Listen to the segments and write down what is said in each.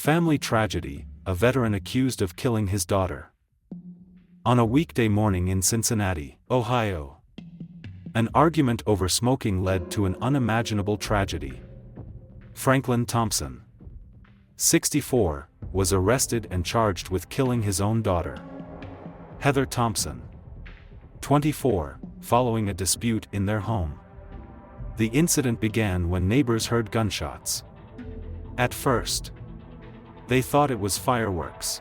family tragedy, a veteran accused of killing his daughter. On a weekday morning in Cincinnati, Ohio, an argument over smoking led to an unimaginable tragedy. Franklin Thompson, 64, was arrested and charged with killing his own daughter, Heather Thompson, 24, following a dispute in their home. The incident began when neighbors heard gunshots. At first, they thought it was fireworks,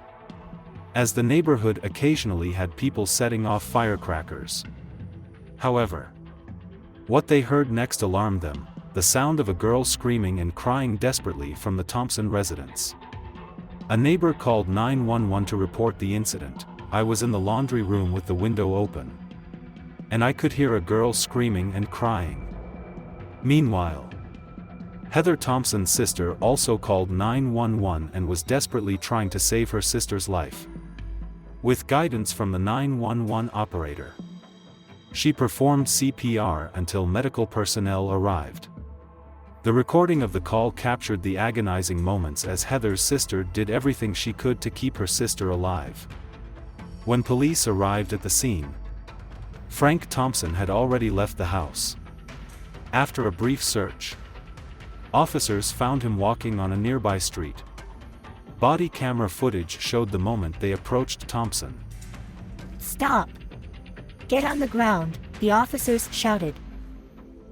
as the neighborhood occasionally had people setting off firecrackers. However, what they heard next alarmed them: the sound of a girl screaming and crying desperately from the Thompson residence. A neighbor called 911 to report the incident. "I was in the laundry room with the window open, and I could hear a girl screaming and crying." Meanwhile, Heather Thompson's sister also called 911 and was desperately trying to save her sister's life. With guidance from the 911 operator, she performed CPR until medical personnel arrived. The recording of the call captured the agonizing moments as Heather's sister did everything she could to keep her sister alive. When police arrived at the scene, Frank Thompson had already left the house. After a brief search, officers found him walking on a nearby street. Body camera footage showed the moment they approached Thompson. "Stop! Get on the ground," the officers shouted.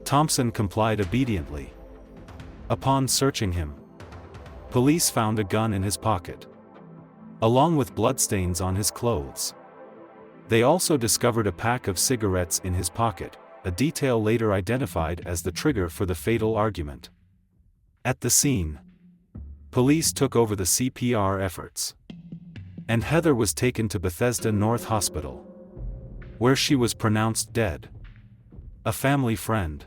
Thompson complied obediently. Upon searching him, police found a gun in his pocket, along with bloodstains on his clothes. They also discovered a pack of cigarettes in his pocket, a detail later identified as the trigger for the fatal argument. At the scene, police took over the CPR efforts, and Heather was taken to Bethesda North Hospital, where she was pronounced dead. A family friend,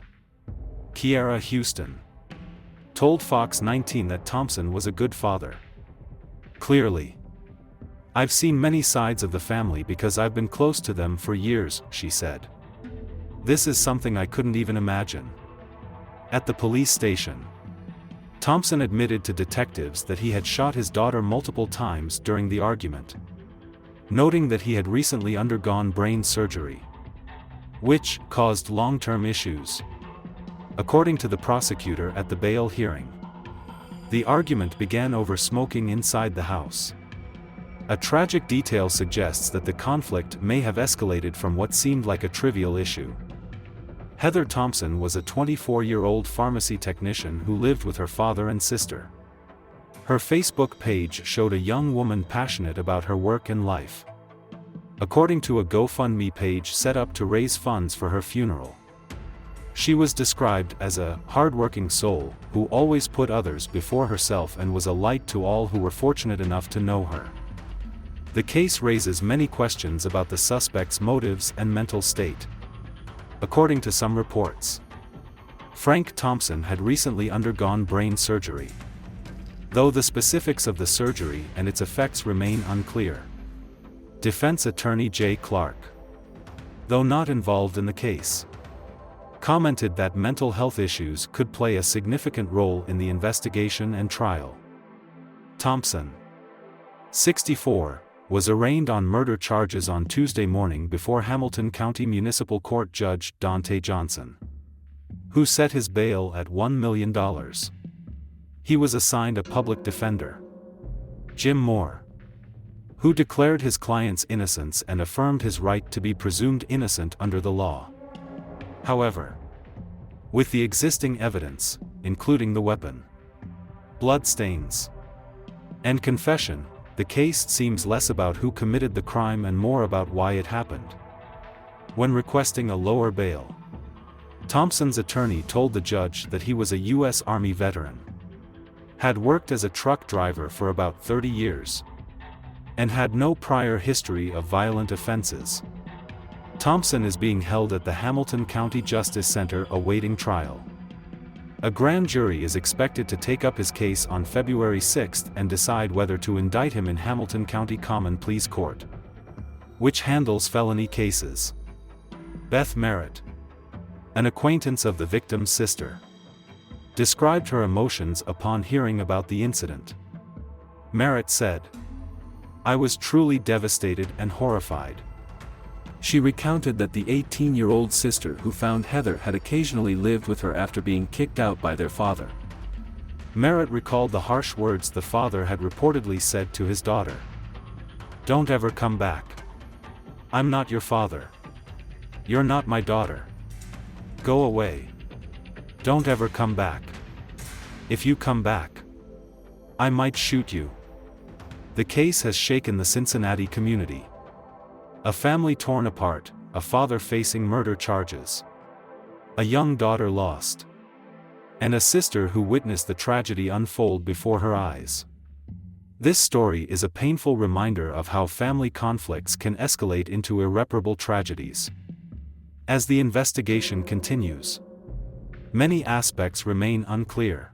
Kiara Houston, told Fox 19 that Thompson was a good father. "Clearly, I've seen many sides of the family because I've been close to them for years," she said. "This is something I couldn't even imagine." At the police station, Thompson admitted to detectives that he had shot his daughter multiple times during the argument, noting that he had recently undergone brain surgery, which caused long-term issues. According to the prosecutor at the bail hearing, the argument began over smoking inside the house. A tragic detail suggests that the conflict may have escalated from what seemed like a trivial issue. Heather Thompson was a 24-year-old pharmacy technician who lived with her father and sister. Her Facebook page showed a young woman passionate about her work and life. According to a GoFundMe page set up to raise funds for her funeral, she was described as a hardworking soul who always put others before herself and was a light to all who were fortunate enough to know her. The case raises many questions about the suspect's motives and mental state. According to some reports, Frank Thompson had recently undergone brain surgery, though the specifics of the surgery and its effects remain unclear. Defense attorney Jay Clark, though not involved in the case, commented that mental health issues could play a significant role in the investigation and trial. Thompson, 64, was arraigned on murder charges on Tuesday morning before Hamilton County Municipal Court Judge Dante Johnson, who set his bail at $1 million. He was assigned a public defender, Jim Moore, who declared his client's innocence and affirmed his right to be presumed innocent under the law. However, with the existing evidence, including the weapon, bloodstains, and confession, the case seems less about who committed the crime and more about why it happened. When requesting a lower bail, Thompson's attorney told the judge that he was a U.S. Army veteran, had worked as a truck driver for about 30 years, and had no prior history of violent offenses. Thompson is being held at the Hamilton County Justice Center awaiting trial. A grand jury is expected to take up his case on February 6 and decide whether to indict him in Hamilton County Common Pleas Court, which handles felony cases. Beth Merritt, an acquaintance of the victim's sister, described her emotions upon hearing about the incident. Merritt said. I was truly devastated and horrified. She recounted that the 18-year-old sister who found Heather had occasionally lived with her after being kicked out by their father. Merritt recalled the harsh words the father had reportedly said to his daughter. Don't ever come back. I'm not your father. You're not my daughter. Go away. Don't ever come back. If you come back, I might shoot you. The case has shaken the Cincinnati community. A family torn apart, a father facing murder charges. A young daughter lost. And a sister who witnessed the tragedy unfold before her eyes. This story is a painful reminder of how family conflicts can escalate into irreparable tragedies. As the investigation continues, many aspects remain unclear.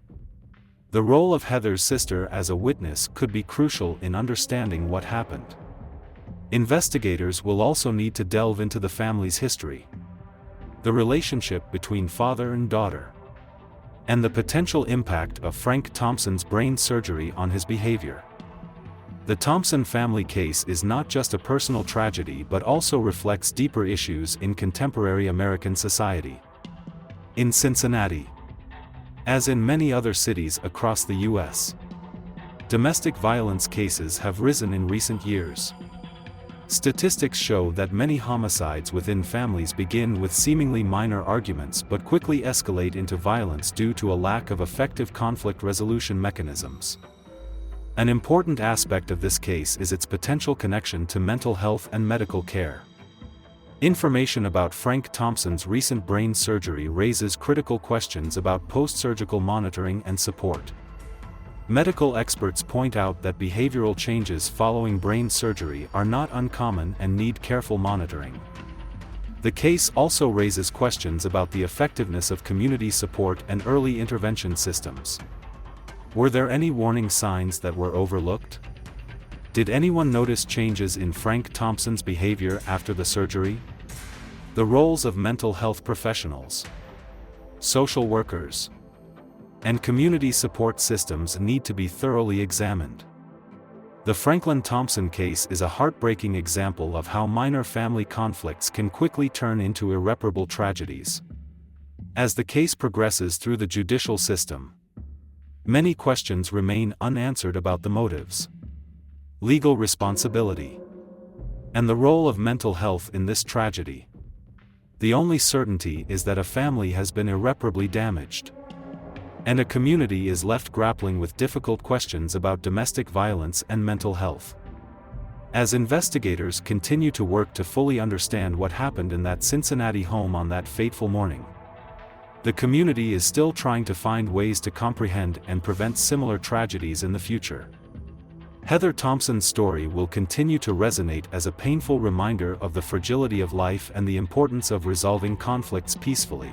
The role of Heather's sister as a witness could be crucial in understanding what happened. Investigators will also need to delve into the family's history, the relationship between father and daughter, and the potential impact of Frank Thompson's brain surgery on his behavior. The Thompson family case is not just a personal tragedy but also reflects deeper issues in contemporary American society. In Cincinnati, as in many other cities across the U.S., domestic violence cases have risen in recent years. Statistics show that many homicides within families begin with seemingly minor arguments but quickly escalate into violence due to a lack of effective conflict resolution mechanisms. An important aspect of this case is its potential connection to mental health and medical care. Information about Frank Thompson's recent brain surgery raises critical questions about post-surgical monitoring and support. Medical experts point out that behavioral changes following brain surgery are not uncommon and need careful monitoring. The case also raises questions about the effectiveness of community support and early intervention systems. Were there any warning signs that were overlooked? Did anyone notice changes in Frank Thompson's behavior after the surgery? The roles of mental health professionals, social workers, and community support systems need to be thoroughly examined. The Franklin Thompson case is a heartbreaking example of how minor family conflicts can quickly turn into irreparable tragedies. As the case progresses through the judicial system, many questions remain unanswered about the motives, legal responsibility, and the role of mental health in this tragedy. The only certainty is that a family has been irreparably damaged, and a community is left grappling with difficult questions about domestic violence and mental health. As investigators continue to work to fully understand what happened in that Cincinnati home on that fateful morning, the community is still trying to find ways to comprehend and prevent similar tragedies in the future. Heather Thompson's story will continue to resonate as a painful reminder of the fragility of life and the importance of resolving conflicts peacefully.